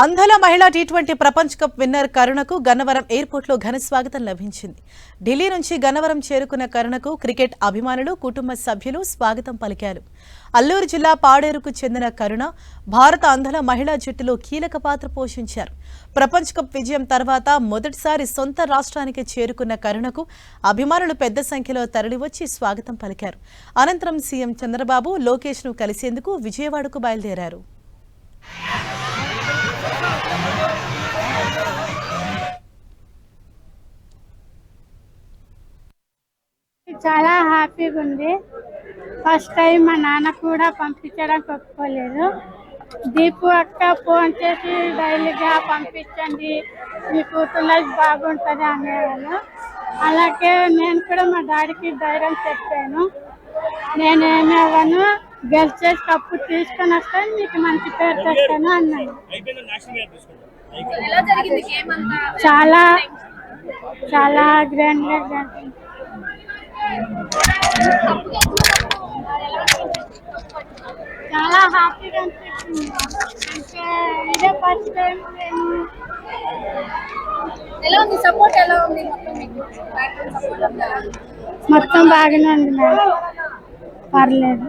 అంధల మహిళా టీ20 ప్రపంచ cup winner కరుణకు Gannavaram ఎయిర్పోర్ట్లో ఘన స్వాగతం లభించింది. ఢిల్లీ నుంచి గన్నవరం చేరుకున్న కరుణకు క్రికెట్ అభిమానులు, కుటుంబ సభ్యులు స్వాగతం పలికారు. అల్లూరు జిల్లా పాడేరుకు చెందిన కరుణ భారత అంధల మహిళా జట్టులో కీలక పాత్ర పోషించారు. ప్రపంచ కప్ విజయం తర్వాత మొదటిసారి సొంత రాష్ట్రానికి చేరుకున్న కరుణకు అభిమానులు పెద్ద సంఖ్యలో తరలివచ్చి స్వాగతం పలికారు. అనంతరం సీఎం చంద్రబాబు, లోకేష్ను కలిసేందుకు విజయవాడకు బయలుదేరారు. చాలా హ్యాపీగా ఉంది. ఫస్ట్ టైం మా నాన్న కూడా పంపించడానికి ఒప్పుకోలేదు. దీపు అక్క ఫోన్ చేసి డైలీగా పంపించండి, మీ కూతురు లైఫ్ బాగుంటుంది అనేవాళ్ళు. అలాగే నేను కూడా మా డాడీకి ధైర్యం చెప్పాను, నేనేమి అవ్వను, గెలిచేసి కప్పు తీసుకొని వస్తాను, మీకు మంచి పేరు తెస్తాను అన్నాను. చాలా చాలా గ్రాండ్గా జరిగింది. చాలా హ్యాపీగా అనిపిస్తుంది. అంటే ఇదే ఫస్ట్ టైం నేను. ఎలా ఉంది సపోర్ట్? ఎలా ఉంది మొత్తం బాగానే ఉంది మేడం, పర్లేదు.